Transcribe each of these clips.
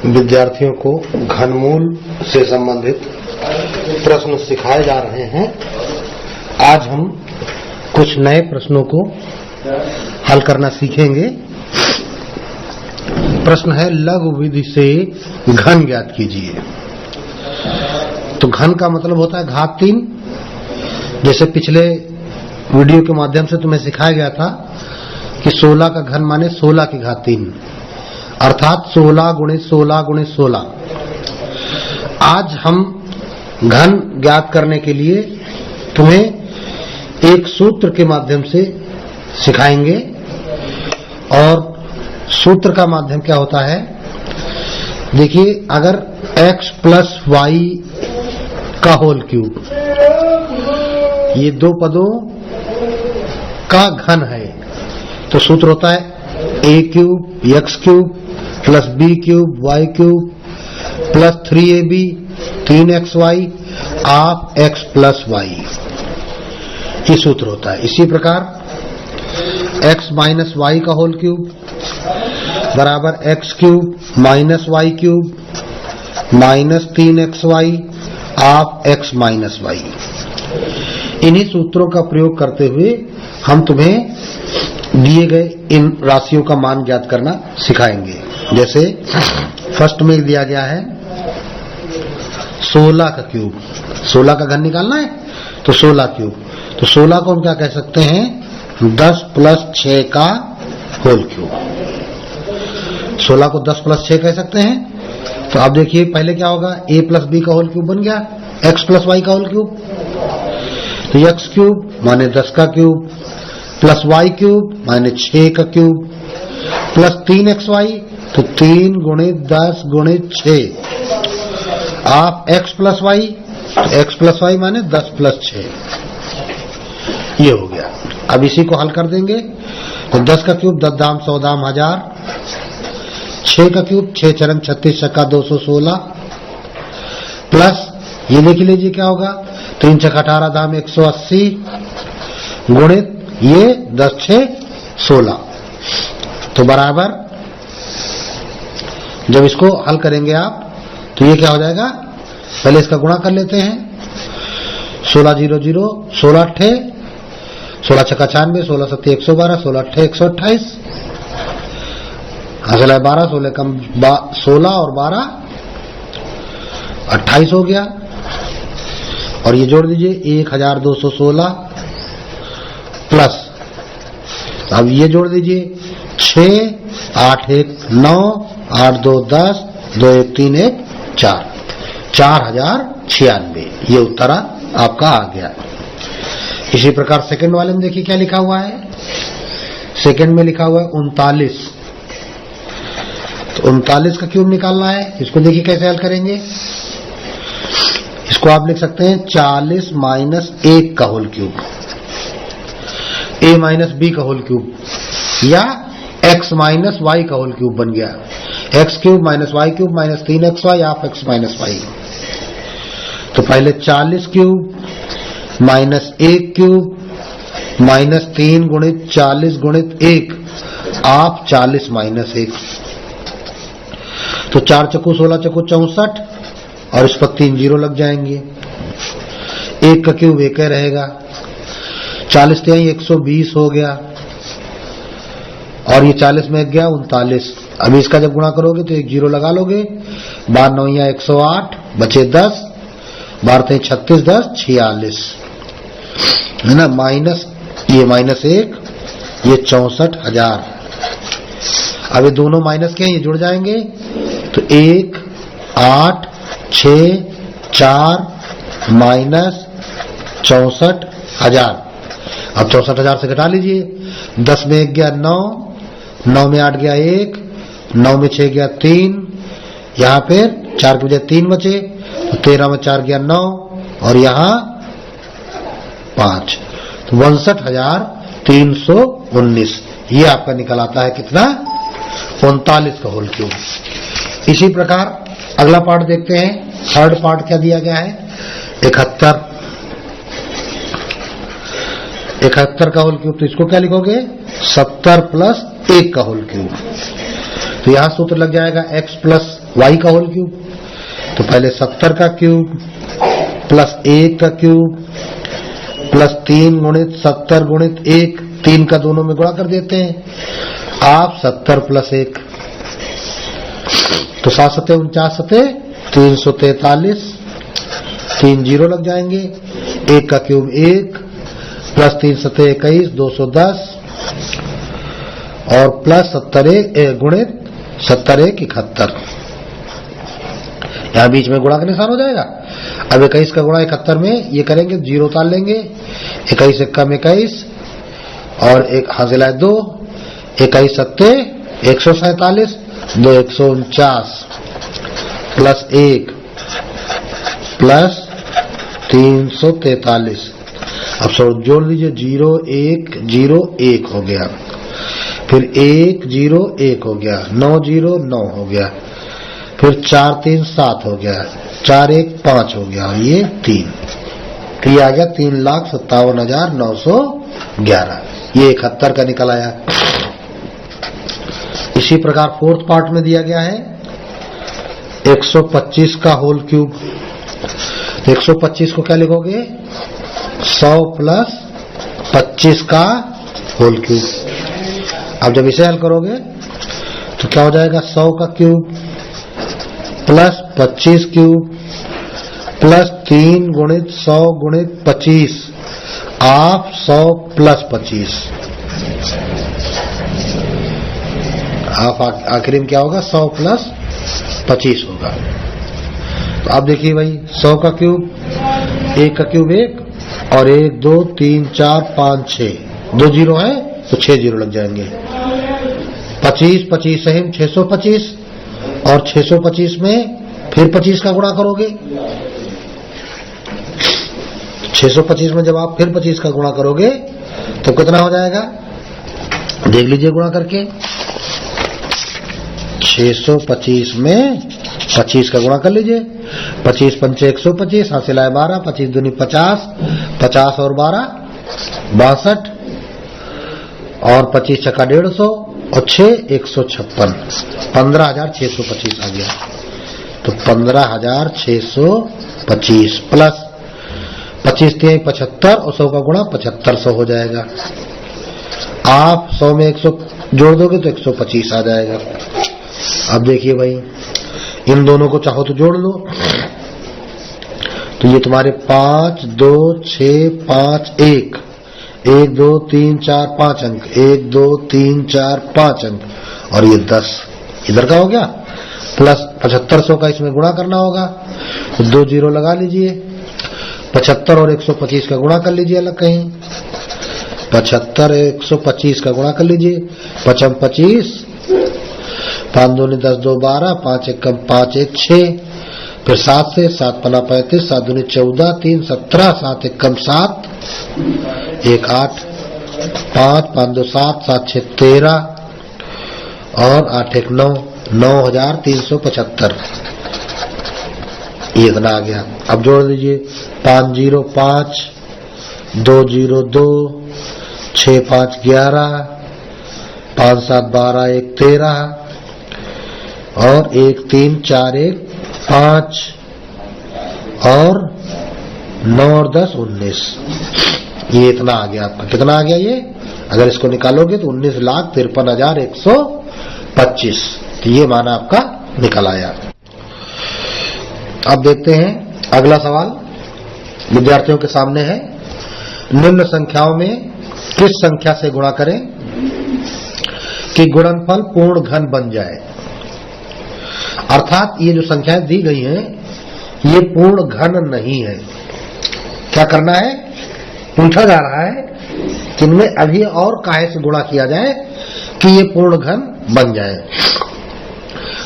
विद्यार्थियों को घनमूल से संबंधित प्रश्न सिखाए जा रहे हैं। आज हम कुछ नए प्रश्नों को हल करना सीखेंगे। प्रश्न है लघु विधि से घन ज्ञात कीजिए। तो घन का मतलब होता है घात 3। जैसे पिछले वीडियो के माध्यम से तुम्हें सिखाया गया था कि 16 का घन माने 16 की घात 3, अर्थात 16 गुणित 16 गुणित 16। आज हम घन ज्ञात करने के लिए तुम्हें एक सूत्र के माध्यम से सिखाएंगे। और सूत्र का माध्यम क्या होता है, देखिए, अगर x प्लस वाई का होल क्यूब, ये दो पदों का घन है, तो सूत्र होता है a cube x cube plus b cube y cube plus 3ab 3xy of x plus y. ये सूत्र होता है। इसी प्रकार x माइनस वाई का होल क्यूब बराबर x cube minus y cube minus 3xy of x minus y. इन्हीं सूत्रों का प्रयोग करते हुए हम तुम्हें दिए गए इन राशियों का मान ज्ञात करना सिखाएंगे। जैसे फर्स्ट में दिया गया है 16 का क्यूब, 16 का घन निकालना है तो 16 क्यूब, तो 16 को हम क्या कह सकते हैं, 10 प्लस 6 का होल क्यूब। 16 को 10 प्लस 6 कह सकते हैं। तो आप देखिए पहले क्या होगा, a प्लस बी का होल क्यूब बन गया x प्लस वाई का होल क्यूब, तो x क्यूब माने 10 का क्यूब प्लस y क्यूब माने 6 का क्यूब प्लस 3xy, तो 3 गुणित 10 गुणित 6 आप x plus y, x plus y माने 10 प्लस 6। ये हो गया। अब इसी को हल कर देंगे तो 10 का क्यूब 10 दाम 100 दाम 1000, 6 का क्यूब 6 चरम 36 छक्का 216 प्लस ये देख लीजिए क्या होगा, 3 छक्का 18 दाम 180 गुणित ये 10 6 16। तो बराबर जब इसको हल करेंगे आप तो ये क्या हो जाएगा, पहले इसका गुणा कर लेते हैं। 16 0 0 16 8 16 छक्का 96 16 7 112 16 8 128 हासिल है 12, 16 कम 16 और 12 28 हो गया। और ये जोड़ दीजिए 1216 प्लस, अब ये जोड़ दीजिए 6 8 1 9 8 2 10 2 1 3 1 4 4096। ये उत्तर आपका आ गया। इसी प्रकार सेकंड वाले में देखिए क्या लिखा हुआ है, सेकंड में लिखा हुआ है 39। तो 39 का क्यूब निकालना है। इसको देखिए कैसे हल करेंगे। इसको आप लिख सकते हैं 40 माइनस 1 का whole cube, a minus b का होल क्यूब, या x माइनस वाई का होल क्यूब बन गया, x cube minus y cube minus 3xy of x minus y. तो पहले 40 क्यूब माइनस 1 क्यूब माइनस 3 गुणित 40 गुणित 1 ऑफ 40 माइनस 1। तो 4 चक्कू 16 चक्कू 64 और इस पर 3 जीरो लग जाएंगे। 1 का क्यूब 1 रहेगा, 40 से 120 हो गया, और ये 40 में गया 39। अभी इसका जब गुणा करोगे तो 1 जीरो लगा लोगे, 12 9 108 बचे 10, 12 36 10 46 है ना, माइनस ये माइनस 1, ये 64,000। अब ये दोनों माइनस के हैं, ये जुड़ जाएंगे तो 1 8 6 4 माइनस 64,000। अब 64,000 से घटा लीजिए, 10 में 1 गया 9, 9 में 8 गया 1, 9 में 6 गया 3, यहाँ पे 4 के बजाय 3 बचे, तो 13 में 4 गया 9 और यहाँ 5, तो 62,319। ये आपका निकल आता है कितना, 39 का होल क्यूब। इसी प्रकार अगला पार्ट देखते हैं। थर्ड पार्ट क्या दिया गया है, 71 का होल क्यूब। तो इसको क्या लिखोगे, 70 प्लस 1 का होल क्यूब। तो यहां सूत्र लग जाएगा x प्लस y का होल क्यूब। तो पहले 70 का क्यूब प्लस 1 का क्यूब प्लस 3 गुणित 70 गुणित 1, 3 का दोनों में गुणा कर देते हैं आप 70 प्लस 1, तो 7 सते 49 सते 343, 3 जीरो लग जाएंगे। 1 का क्यूब 1 प्लस 3 सते 21, 210 और प्लस 70 गुणित 70 1 71, यहां बीच में गुणा का निशान हो जाएगा। अब 21 का गुणा 71 में ये करेंगे, जीरो उतार लेंगे, 21 1 कम 21 और एक हासिल 2, 21 सत्ते 147, 2 149 प्लस 1 प्लस 343। अब सब जोड़ लीजिए, 0 1 0 1 हो गया, फिर 1 0 1 हो गया, 9 0 9 हो गया, फिर 4 3 7 हो गया, 4 1 5 हो गया, ये 3, तो ये आ गया 3,57,911। ये 71 का निकल आया। इसी प्रकार फोर्थ पार्ट में दिया गया है 125 का होल क्यूब। 125 को क्या लिखोगे, 100 प्लस 25 का होल क्यूब। अब जब इसे हल करोगे तो क्या हो जाएगा, 100 का क्यूब प्लस 25 क्यूब प्लस 3 गुणित 100 गुणित 25 आप 100 प्लस 25, आप आखिरी में क्या होगा, 100 प्लस 25 होगा। तो आप देखिए भाई, 100 का क्यूब 1 का क्यूब 1 और 1 2 3 4 5 6, 2 जीरो है तो 6 जीरो लग जाएंगे। 25 25 सही 625 और 625 में फिर 25 का गुणा करोगे, 625 में जब आप फिर 25 का गुणा करोगे तो कितना हो जाएगा, देख लीजिए गुणा करके। 625 में 25 का गुणा कर लीजिए, 25 पंचे 125, हासिल आए 12, 25 दूनी 50, 50 और 12 62 और 25 छक्का 150 और 6 156, 15,625 आ गया। तो 15,625 प्लस 25 3 75 और 100 का गुणा 7500 हो जाएगा। आप 100 में 100 जोड़ दोगे तो 125 आ जाएगा। अब देखिए भाई, इन दोनों को चाहो तो जोड़ लो, तो ये तुम्हारे 5 2 6 5 1 1 2 3 4 5 अंक, 1 2 3 4 5 अंक और ये 10 इधर का हो गया, प्लस 7500 का इसमें गुणा करना होगा, तो 2 जीरो लगा लीजिए। 75 और 125 का गुणा कर लीजिए अलग कहीं, 75 125 का गुणा कर लीजिए, 5 25 5 2 10 2 12, 5 1 5 1 6, फिर 7 से 7 5 35, 7 2 14, 3 17, 7 1 7 1 8, 5 5 2 7, 7 6 13 और 8 1 9, 9,375 ये इतना आ गया। अब जोड़ दीजिए, 5 0 5, 2 0 2, 6 5 11, 5 7 12, 1 13 और 1 3 4 1 5 और 9 और 10 19, ये इतना आ गया आपका। कितना आ गया ये, अगर इसको निकालोगे तो 19,53,125, तो ये माना आपका निकल आया। अब देखते हैं अगला सवाल विद्यार्थियों के सामने है, निम्न संख्याओं में किस संख्या से गुणा करें कि गुणनफल पूर्ण घन बन जाए। अर्थात ये जो संख्याएं दी गई हैं ये पूर्ण घन नहीं है। क्या करना है, पूछा जा रहा है कि इनमें अभी और काहे से गुणा किया जाए कि ये पूर्ण घन बन जाए।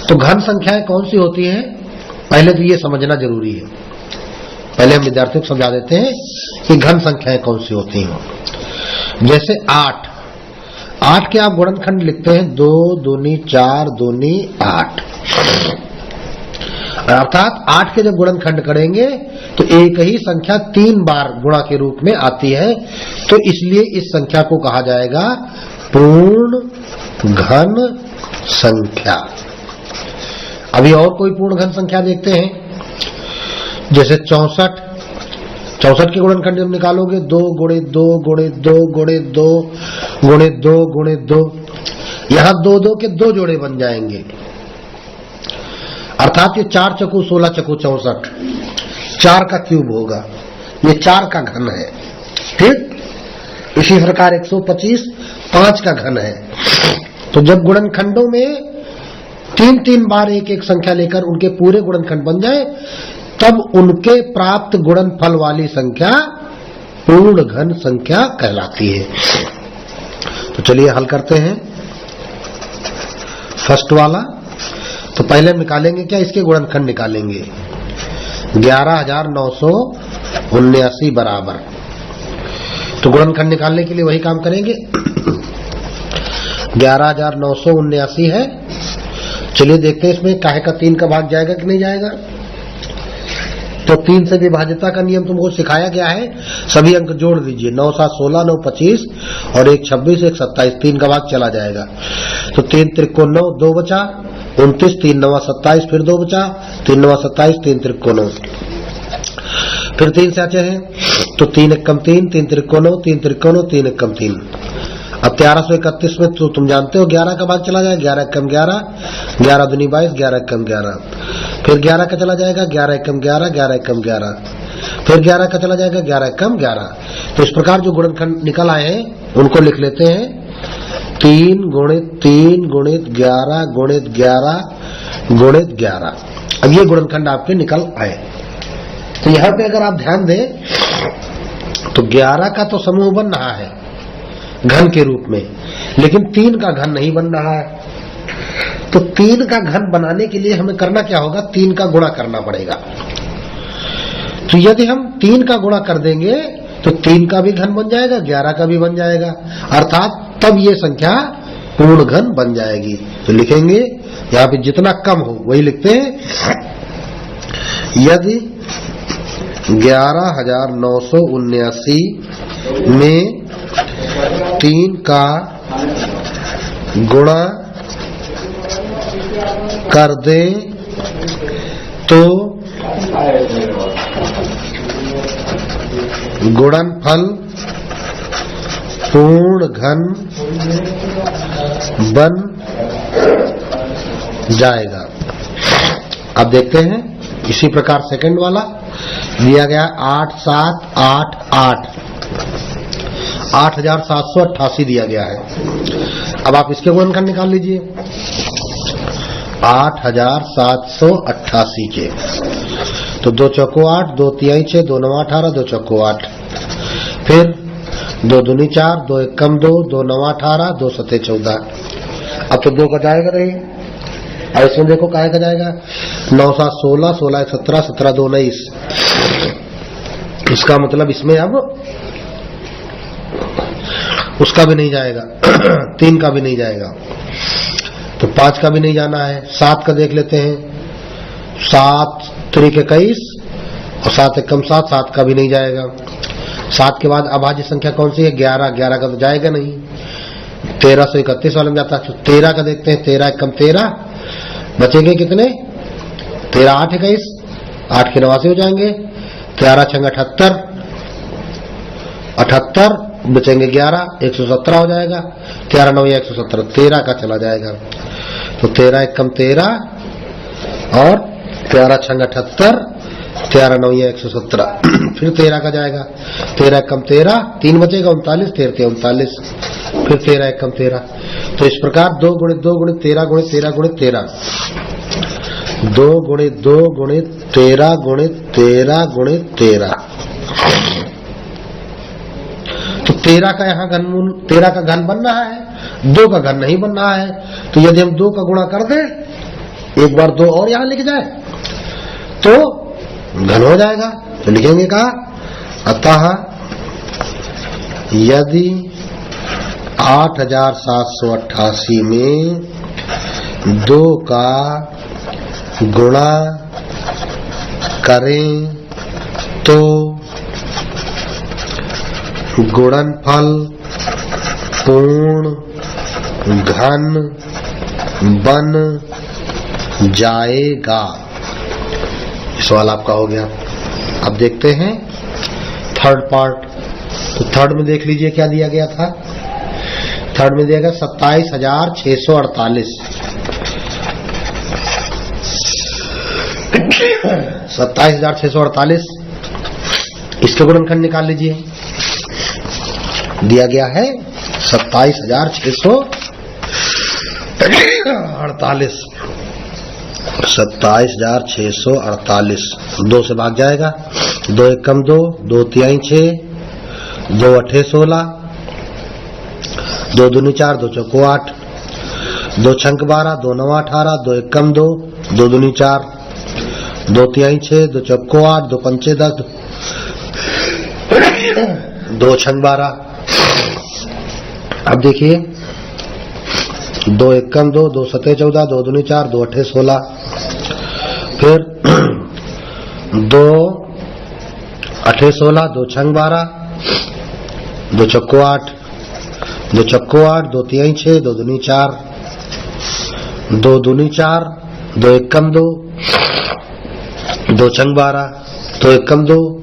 तो घन संख्याएं कौन सी होती हैं, पहले तो ये समझना जरूरी है। पहले हम विद्यार्थियों को समझा देते हैं कि घन संख्याएं कौन सी होती हैं। जैसे 8 के आप गुणनखंड लिखते हैं 2 दूनी 4 दूनी 8, अर्थात 8 के जब गुणनखंड करेंगे तो एक ही संख्या 3 बार गुणा के रूप में आती है, तो इसलिए इस संख्या को कहा जाएगा पूर्ण घन संख्या। अभी और कोई पूर्ण घन संख्या देखते हैं, जैसे 64 के गुणनखंड जब निकालोगे 2 गुणित 2 गुणित 2 गुणित 2 गुणित 2 गुणित 2, यहां 2 2 के 2 जोड़े बन जाएंगे, अर्थात ये 4 चकू 16 चकू 64, 4 का क्यूब होगा, ये 4 का घन है। ठीक, इसी प्रकार 125 5 का घन है। तो जब गुणनखंडों में 3 बार एक संख्या लेकर उनके पूरे गुणनखंड बन जाए, तब उनके प्राप्त गुणनफल वाली संख्या पूर्ण घन संख्या कहलाती है। तो चलिए हल करते हैं फर्स्ट वाला। तो पहले हम निकालेंगे क्या, इसके गुणनखंड निकालेंगे। 11,979 बराबर, तो गुणनखंड निकालने के लिए वही काम करेंगे। 11,979 है। चलिए देखते हैं इसमें काहे का 3 का भाग जाएगा कि नहीं जाएगा। तो 3 से विभाज्यता का नियम तुमको सिखाया गया है, सभी अंक जोड़ दीजिए। 9 7 16 9 25 और 1 26 1 27, 3 का भाग चला जाएगा। तो 3 त्रिकोण 9, 2 बचा 29, 3 9 27, फिर 2 बचा 3 9 27, 3 त्रिकोण 9, फिर 3 से आचे हैं तो 3 1 कम 3, 3 त्रिकोण 9, 3 त्रिकोण 9, 3 1 कम 3। अब 1331 में तो तुम जानते हो 11 का भाग चला जाएगा, 11 कम 11, 11 दूनी 22, 11 कम 11, फिर 11 का चला जाएगा, 11 कम 11, 11 कम 11, फिर 11 का चला जाएगा, 11 कम 11। तो इस प्रकार जो गुणनखंड निकल आए हैं उनको लिख लेते हैं। 3 गुणित 3 गुणित 11 गुणित 11 गुणित 11। अब ये गुणनखंड आपके निकल आए। तो यहां पे अगर आप ध्यान दें तो 11 का तो समूह बन रहा है घन के रूप में, लेकिन 3 का घन नहीं बन रहा है। तो 3 का घन बनाने के लिए हमें करना क्या होगा, 3 का गुणा करना पड़ेगा। तो यदि हम 3 का गुणा कर देंगे तो 3 का भी घन बन जाएगा, 11 का भी बन जाएगा, अर्थात तब ये संख्या पूर्ण घन बन जाएगी। तो लिखेंगे यहाँ पे जितना कम हो वही लिखते हैं। यदि 11,979 में 3 का गुणा कर दें तो गुणनफल पूर्ण घन बन जाएगा। अब देखते हैं इसी प्रकार सेकंड वाला दिया गया 8,788 दिया गया है। अब आप इसके गुणनखंड निकाल लीजिए। 8,788 के तो 2 चौको 8, 2 तिहाई 6, 2 9 18, 2 चौको 8, फिर 2 दूनी 4, 2 1 कम 2, 2 9 18, 2 7 14। अब तो 2 का जाएगा नहीं, अब इसमें देखो काहे का जाएगा। 9 7 16, 16 1 17, 17 2 19। इसका मतलब इसमें अब उसका भी नहीं जाएगा, 3 का भी नहीं जाएगा, तो 5 का भी नहीं जाना है। 7 का देख लेते हैं। 7 3 21 और 7 1 कम 7, 7 का भी नहीं जाएगा। 7 के बाद अभाज्य संख्या कौन सी है, 11, 11 का तो जाएगा नहीं। 1331 वाले में जाता है। तो 13 का देखते हैं। 13 1 कम 13, बचेंगे कितने, 13 8 21, 8 के 89 हो जाएंगे। 13 6 78, 78 बचेंगे 11, 117 हो जाएगा। 13 9 117, 13 का चला जाएगा। तो 13 1 कम 13 और 13 6 78, 13 9 117, फिर 13 का जाएगा। 13 1 कम 13, 3 बचेगा 39, 13 39, फिर 13 1 कम 13। तो इस प्रकार 2 गुणित 2 गुणित 13 गुणित 13 गुणित 13, 2 गुणित 2 गुणित 13 गुणित 13 गुणित 13। तो 13 का यहाँ घनमूल, 13 का घन बन रहा है, 2 का घन नहीं बन रहा है। तो यदि हम 2 का गुणा कर दें, एक बार 2 और यहां लिख जाए तो घन हो जाएगा। तो लिखेंगे का, अतः यदि 8,788 में 2 का गुणा करें तो गुणनफल पूर्ण घन बन जाएगा। सवाल आपका हो गया। अब देखते हैं थर्ड पार्ट। तो थर्ड में देख लीजिए क्या दिया गया था। थर्ड में दिया गया 27,648। 27,648 इसके गुणनखंड निकाल लीजिए। दिया गया है 27,648। 27,648 2 से भाग जाएगा। 2 एकम 2, 2 तिहाई 6, 2 अठे 16, 2 दूनी 4, 2 चौको 8, 2 छंक 12, 2 नवा 18, 2 एकम 2, 2 दूनी 4, 2 तिहाई 6, 2 चौको 8, 2 पंचे 10, 2 छंक 12। अब देखिए 2 एकम 2, 2 सते 14, 2 दूनी 4, 2 अठे 16, फिर 2 अठे 16, 2 छंग 12, 2 चौको 8, 2 चौको 8, 2 तिहाई 6, 2 दूनी 4, 2 दूनी 4, 2 एकम 2, 2 छंग 12, 2 एकम 2,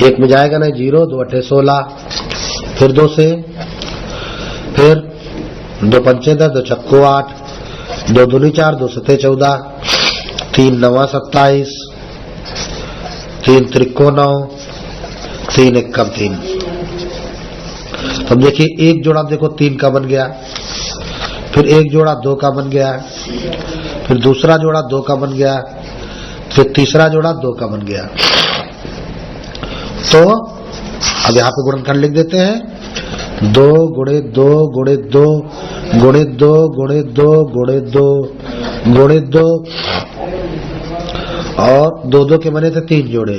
1 में जाएगा नहीं 0, 2 अठे 16, फिर 2 से, फिर 2 पंचे 10, 2 चक्को 8, 2 दूनी 4, 2 सते 14, 3 नवा 27, 3 त्रिको 9, 3 एकम 3। तो देखिए एक जोड़ा देखो 3 का बन गया, फिर एक जोड़ा 2 का बन गया, फिर दूसरा जोड़ा 2 का बन गया, फिर तीसरा जोड़ा 2 का बन गया। तो अब यहाँ पे गुणनखंड लिख देते हैं। 2 गुणे 2 गुणे 2 गुणे 2 गुणे 2 गुणे 2 गुणे 2 और 2 के बने थे 3 जोड़े,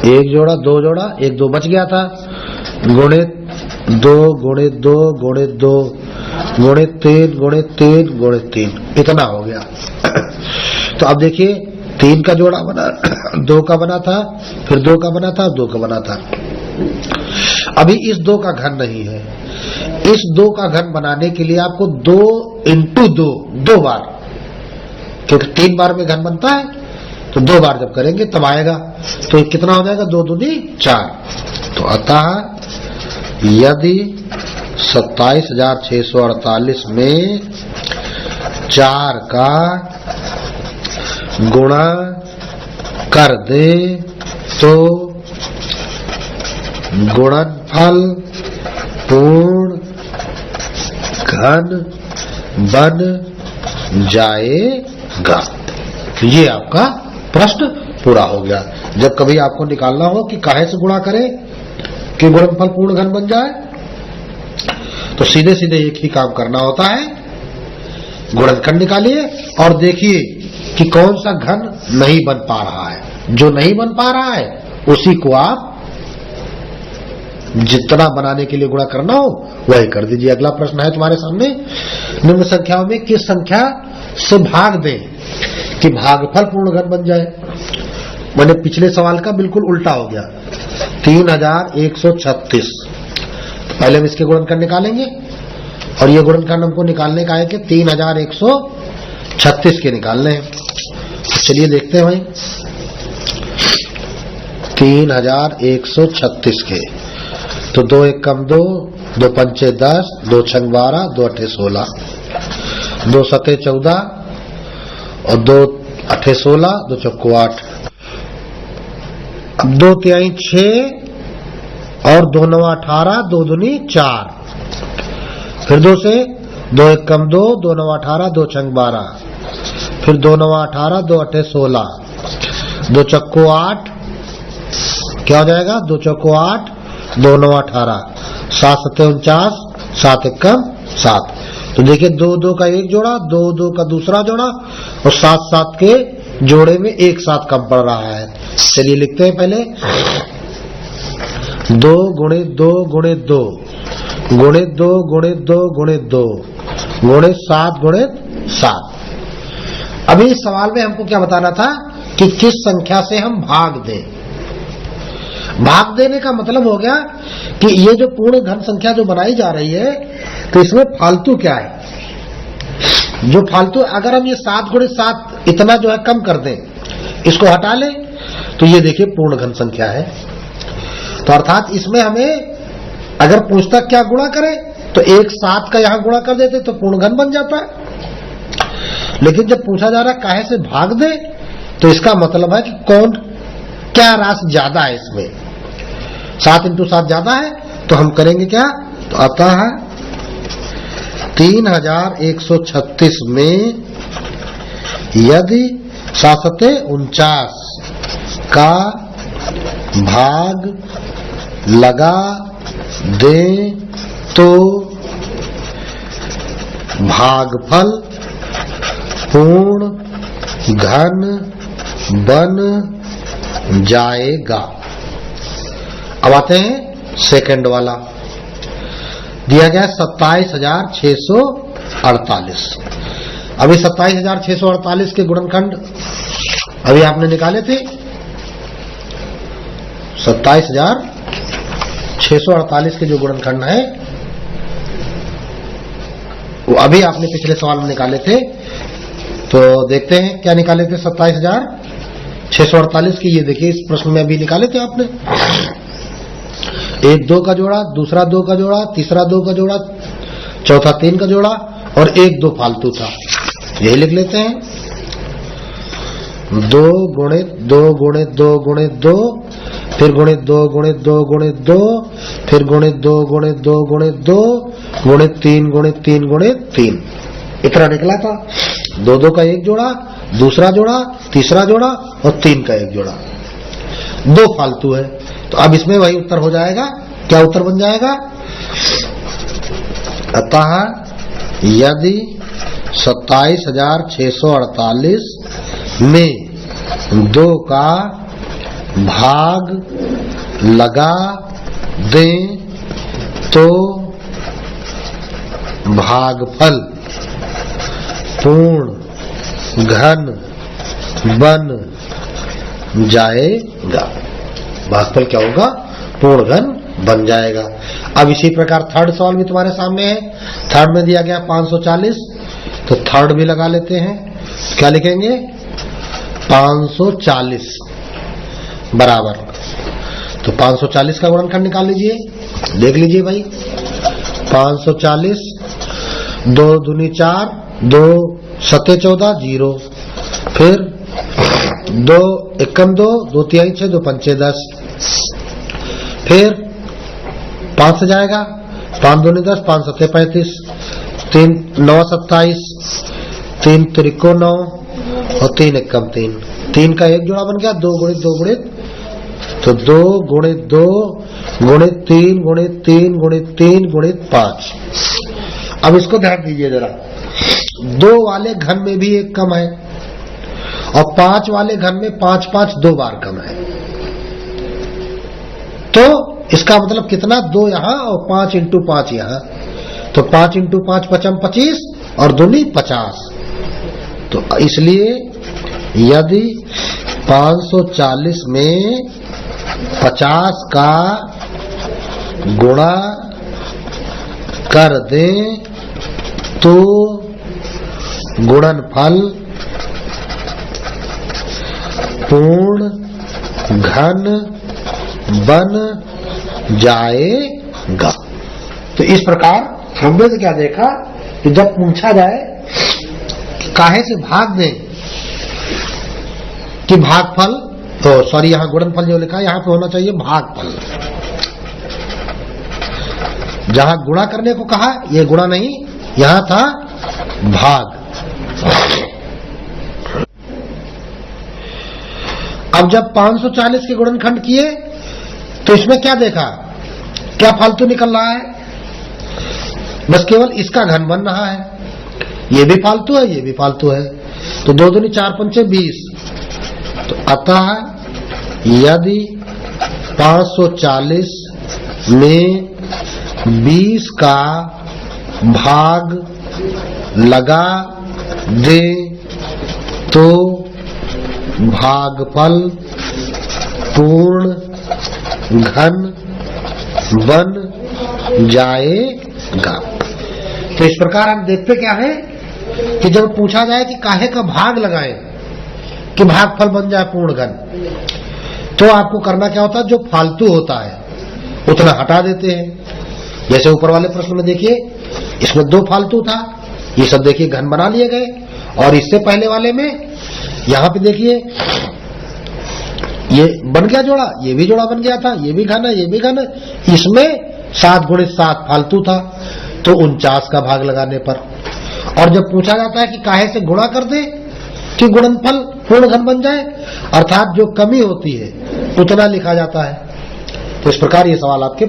1 जोड़ा 2 जोड़ा 1 2 बच गया था, गुणे 2 गुणे 2 गुणे 2 गुणे 3 गुणे 3 गुणे 3 इतना हो गया। तो अब देखिए 3 का जोड़ा बना, 2 का बना था, फिर 2 का बना था, 2 का बना था। अभी इस 2 का घन नहीं है। इस 2 का घन बनाने के लिए आपको 2 इंटू 2 बार, क्योंकि 3 बार में घन बनता है, तो 2 बार जब करेंगे तब आएगा। तो कितना हो जाएगा 2 दूनी 4। तो अतः यदि 27,648 में 4 का गुणा कर दे तो गुणनफल पूर्ण घन बन जाएगा। ये आपका प्रश्न पूरा हो गया। जब कभी आपको निकालना हो कि काहे से गुणा करें कि गुणनफल पूर्ण घन बन जाए, तो सीधे सीधे एक ही काम करना होता है, गुणनखंड निकालिए और देखिए कि कौन सा घन नहीं बन पा रहा है। जो नहीं बन पा रहा है उसी को आप जितना बनाने के लिए गुणा करना हो वही कर दीजिए। अगला प्रश्न है तुम्हारे सामने, निम्न संख्याओं में किस संख्या से भाग दें कि भागफल पूर्ण घन बन जाए। मैंने पिछले सवाल का बिल्कुल उल्टा हो गया। 3136, पहले हम इसके गुणनखंड निकालेंगे और ये गुणनखंड हमको निकालने का है कि 3136 के निकालने हैं। तो चलिए देखते हैं भाई 3136 के। तो 2 एकम 2, 2 पंचे 10, 2 छंग 12, 2 अठे 16, 2 सते 14 और 2 अठे 16, 2 चौको 8, 2 तिहाई 6 और 2 नवा 18, 2 दूनी 4, फिर 2 से 2 एकम 2, 2 नवा 18, 2 छंग 12, फिर 2 नवा 18, 2 अठे 16, 2 चक्को 8, क्या हो जाएगा 2 चौको 8, 2 नवा 18, 7 सते 49, 7 एकम 7। तो देखिए 2 2 का एक जोड़ा, 2 2 का दूसरा जोड़ा और 7 7 के जोड़े में एक साथ कम पड़ रहा है। चलिए लिखते हैं पहले 2 गुणे 2 गुणे 2 गुणे 2 गुणे 2 गुणे 2 गुणे 7 गुणे 7। अभी इस सवाल में हमको क्या बताना था कि किस संख्या से हम भाग दें। भाग देने का मतलब हो गया कि ये जो पूर्ण घन संख्या जो बनाई जा रही है, तो इसमें फालतू क्या है। जो फालतू, अगर हम ये 7 गुणे 7 इतना जो है कम कर दें, इसको हटा लें, तो ये देखिए पूर्ण घन संख्या है। तो अर्थात इसमें हमें अगर पूछता क्या गुणा करें तो 1 7 का यहां गुणा कर देते तो पूर्ण घन बन जाता है। लेकिन जब पूछा जा रहा काहे से भाग दे, तो इसका मतलब है कि कौन क्या राशि ज्यादा है इसमें। 7 × 7 ज्यादा है, तो हम करेंगे क्या, तो आता है 3136 में यदि 749 का भाग लगा दें तो भागफल पूर्ण घन बन जाएगा। अब आते हैं सेकंड वाला, दिया गया 27,648। अभी 27,648 के गुणनखंड अभी आपने निकाले थे। 27,648 के जो गुणनखंड है वो अभी आपने पिछले सवाल में निकाले थे। तो देखते हैं क्या निकाले थे 27,648 की। ये देखिए इस प्रश्न में अभी निकाले थे आपने। 1 2 का जोड़ा, दूसरा 2 का जोड़ा, तीसरा 2 का जोड़ा, चौथा 3 का जोड़ा और 1 2 फालतू था। यही लिख लेते हैं। 2 गुणित 2 गुणित 2 गुणित 2, फिर गुणित 2 गुणित 2 गुणित 2, फिर गुणित 2 गुणित 2 गुणित 2, गुणित 3 गुणित 3 गुणित 3, इतना निकला था। 2 2 का 1 जोड़ा, दूसरा जोड़ा, तीसरा जोड़ा और 3 का 1 जोड़ा, 2 फालतू है। तो अब इसमें वही उत्तर हो जाएगा। क्या उत्तर बन जाएगा, अतः यदि 27,648 में 2 का भाग लगा दें तो भागफल पूर्ण घन बन जाएगा। भागफल क्या होगा, पूर्ण घन बन जाएगा। अब इसी प्रकार थर्ड सवाल भी तुम्हारे सामने है। थर्ड में दिया गया 540, तो थर्ड भी लगा लेते हैं। क्या लिखेंगे, 540 बराबर, तो 540 का गुणनखंड निकाल लीजिए। देख लीजिए भाई, 540 2 दूनी 4, 2 7 14 0, फिर 2 1 2, 2 3 6, 2 5 10, फिर 5 से जाएगा, 5 दूनी 10, 5 7 35, 3 9 27, 3 3 9 और 3 1 3, 3 का 1 जोड़ा बन गया। 2 गुणित 2 गुणित, तो 2 गुणित 2 गुणित 3 गुणित 3 गुणित 3 गुणित 5। अब इसको ध्यान दीजिए जरा, 2 वाले घन में भी 1 कम है और 5 वाले घन में 5 5 2 बार कम है। तो इसका मतलब कितना, 2 यहां और 5 × 5 यहां, तो 5 × 5 5 25 और दूनी 50। तो इसलिए यदि 540 में 50 का गुणा कर दें तो गुणनफल पूर्ण घन बन जाएगा। तो इस प्रकार हमने तो क्या देखा कि जब पूछा जाए काहे से भाग दें कि भागफल, तो सॉरी यहां गुणनफल जो लिखा है यहां पे होना चाहिए भागफल। जहां गुणा करने को कहा ये गुणा नहीं, यहां था भाग। अब जब 540 के गुणनखंड किए तो इसमें क्या देखा, क्या फालतू निकल रहा है, बस केवल इसका घन बन रहा है। ये भी फालतू है, ये भी फालतू है। तो 2 दूनी 4 पंचे 20। तो अतः यदि 540 में 20 का भाग लगा दे तो भागफल पूर्ण घन बन जाएगा। तो इस प्रकार हम देखते क्या है कि जब पूछा जाए कि काहे का भाग लगाएं कि भागफल बन जाए पूर्ण घन, तो आपको करना क्या होता है, जो फालतू होता है उतना हटा देते हैं। जैसे ऊपर वाले प्रश्न में देखिए, इसमें 2 फालतू था, ये सब देखिए घन बना लिए गए। और इससे पहले वाले में यहां पे देखिए ये बन गया जोड़ा, ये भी जोड़ा बन गया था, ये भी घन है, ये भी घन है। इसमें 7 × 7 फालतू था, तो 49 का भाग लगाने पर। और जब पूछा जाता है कि काहे से गुणा कर दे कि गुणनफल पूर्ण घन बन जाए, अर्थात जो कमी होती है उतना लिखा जाता है। तो इस प्रकार ये सवाल आपके